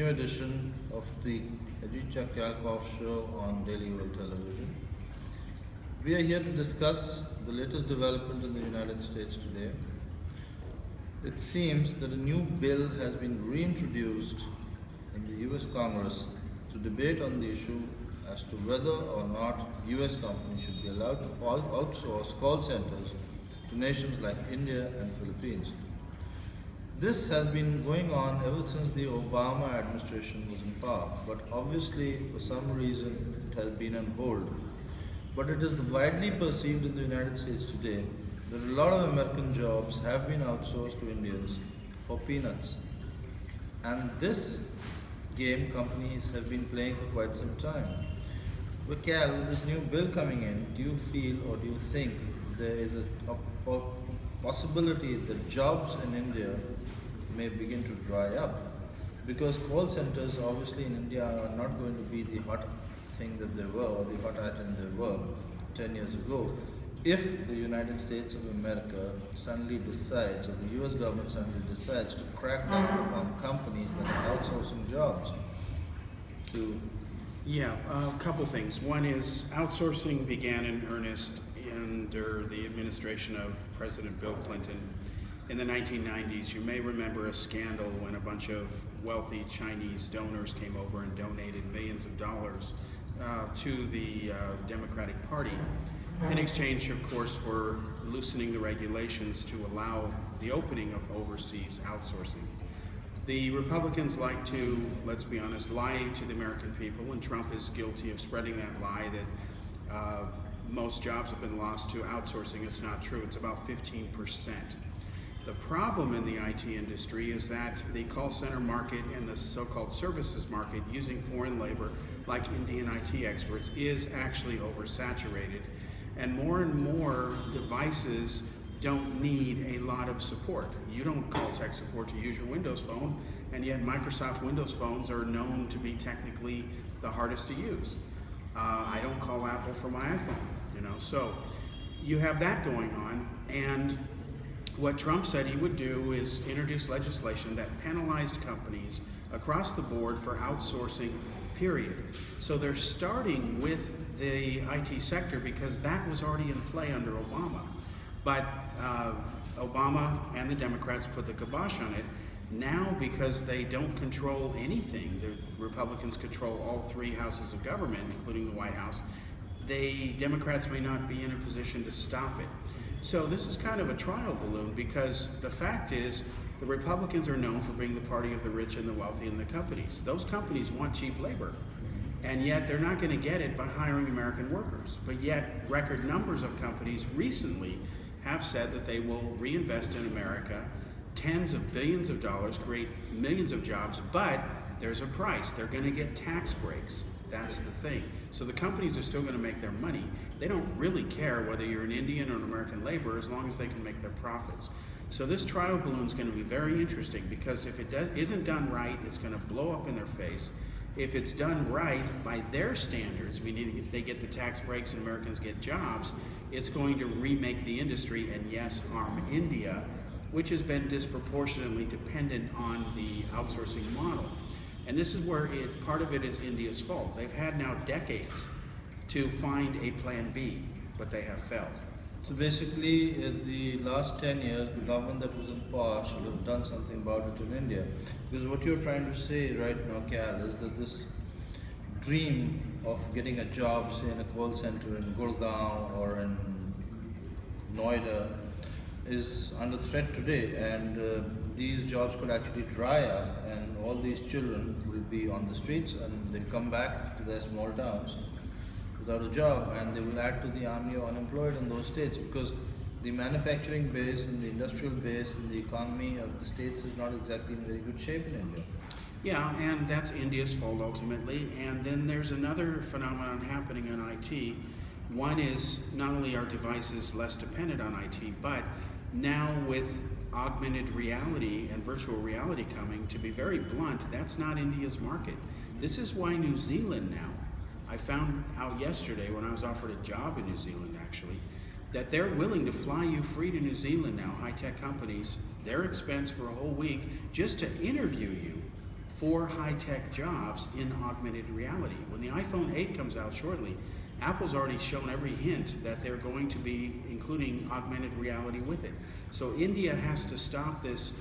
new edition of the Ajit Kalkov show on Daily World Television. We are here to discuss the latest development in the United States today. It seems that a new bill has been reintroduced in the US Congress to debate on the issue as to whether or not US companies should be allowed to outsource call centers to nations like India and Philippines. This has been going on ever since the Obama administration was in power, but obviously for some reason it has been on hold. But it is widely perceived in the United States today that a lot of American jobs have been outsourced to Indians for peanuts. And this game companies have been playing for quite some time. But Cal, with this new bill coming in, do you feel or do you think there is a possibility that jobs in India may begin to dry up? Because call centers obviously in India are not going to be the hot thing that they were, or the hot item they were 10 years ago. If the United States of America suddenly decides, or the US government suddenly decides to crack down upon companies that are outsourcing jobs to... Yeah, a couple things. One is outsourcing began in earnest under the administration of President Bill Clinton in the 1990s. You may remember a scandal when a bunch of wealthy Chinese donors came over and donated millions of dollars to the Democratic Party in exchange, of course, for loosening the regulations to allow the opening of overseas outsourcing. The Republicans like to, let's be honest, lie to the American people, and Trump is guilty of spreading that lie that most jobs have been lost to outsourcing. It's not true. It's about 15%. The problem in the IT industry is that the call center market and the so-called services market using foreign labor, like Indian IT experts, is actually oversaturated. And more devices don't need a lot of support. You don't call tech support to use your Windows phone, and yet Microsoft Windows phones are known to be technically the hardest to use. I don't call Apple for my iPhone, So you have that going on, and what Trump said he would do is introduce legislation that penalized companies across the board for outsourcing, period. So they're starting with the IT sector because that was already in play under Obama. But Obama and the Democrats put the kibosh on it. Now, because they don't control anything, the Republicans control all three houses of government, including the White House, Democrats may not be in a position to stop it. So this is kind of a trial balloon, because the fact is the Republicans are known for being the party of the rich and the wealthy and the companies. Those companies want cheap labor, and yet they're not going to get it by hiring American workers. But yet record numbers of companies recently have said that they will reinvest in America, tens of billions of dollars, create millions of jobs, but there's a price. They're going to get tax breaks. That's the thing. So the companies are still going to make their money. They don't really care whether you're an Indian or an American laborer, as long as they can make their profits. So this trial balloon is going to be very interesting, because if it isn't done right, it's going to blow up in their face. If it's done right by their standards, meaning they get the tax breaks and Americans get jobs, it's going to remake the industry and, yes, harm India, which has been disproportionately dependent on the outsourcing model. And this is where part of it is India's fault. They've had now decades to find a plan B, but they have failed. So basically, in the last 10 years, the government that was in power should have done something about it in India. Because what you're trying to say right now, Cal, is that this dream of getting a job, say in a call center in Gurgaon or in Noida, is under threat today, and these jobs could actually dry up, and all these children will be on the streets, and they'll come back to their small towns without a job, and they will add to the army of unemployed in those states, because the manufacturing base and the industrial base and the economy of the states is not exactly in very good shape in India. Yeah, and that's India's fault ultimately. And then there's another phenomenon happening in IT. One is not only are devices less dependent on IT, but now with augmented reality and virtual reality coming, to be very blunt, that's not India's market. This is why New Zealand now, I found out yesterday when I was offered a job in New Zealand actually, that they're willing to fly you free to New Zealand now, high-tech companies, their expense for a whole week, just to interview you for high-tech jobs in augmented reality. When the iPhone 8 comes out shortly, Apple's already shown every hint that they're going to be including augmented reality with it. So India has to stop this,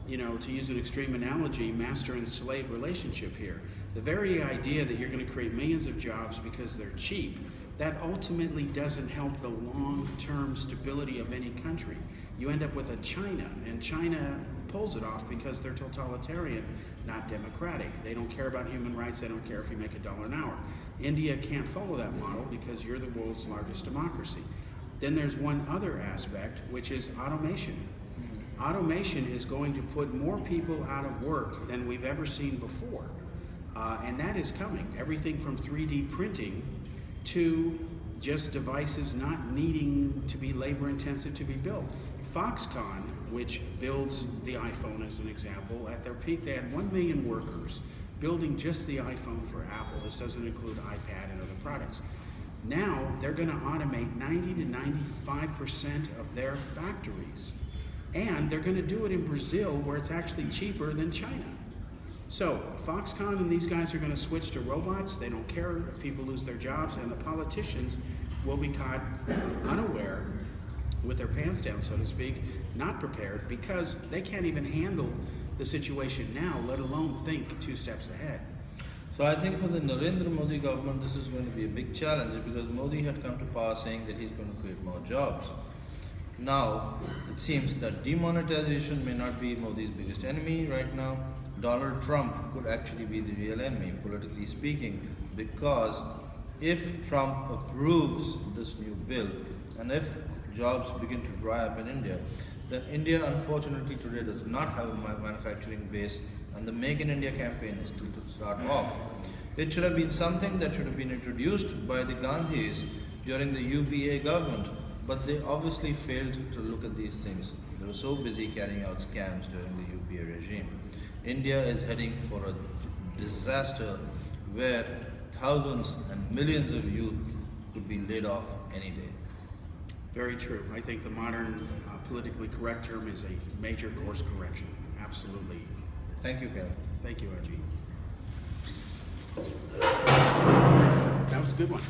to use an extreme analogy, master and slave relationship here. The very idea that you're going to create millions of jobs because they're cheap, that ultimately doesn't help the long-term stability of any country. You end up with a China, and China pulls it off because they're totalitarian, not democratic. They don't care about human rights, they don't care if you make $1 an hour. India can't follow that model because you're the world's largest democracy. Then there's one other aspect, which is automation. Automation is going to put more people out of work than we've ever seen before. And that is coming. Everything from 3D printing to just devices not needing to be labor intensive to be built. Foxconn, which builds the iPhone as an example, at their peak they had 1 million workers building just the iPhone for Apple. This doesn't include iPad and other products. Now they're going to automate 90 to 95% of their factories. And they're going to do it in Brazil where it's actually cheaper than China. So Foxconn and these guys are going to switch to robots. They don't care if people lose their jobs, and the politicians will be caught unaware with their pants down, so to speak, not prepared, because they can't even handle the situation now, let alone think 2 steps ahead. So I think for the Narendra Modi government, this is going to be a big challenge, because Modi had come to power saying that he's going to create more jobs. Now, it seems that demonetization may not be Modi's biggest enemy right now. Donald Trump could actually be the real enemy, politically speaking, because if Trump approves this new bill, and if jobs begin to dry up in India, then India unfortunately today does not have a manufacturing base, and the Make in India campaign is still to start off. It should have been something that should have been introduced by the Gandhis during the UPA government, but they obviously failed to look at these things. They were so busy carrying out scams during the UPA regime. India is heading for a disaster where thousands and millions of youth could be laid off any day. Very true. I think the modern politically correct term is a major course correction. Absolutely. Thank you, Kel. Thank you, Ajit. That was a good one.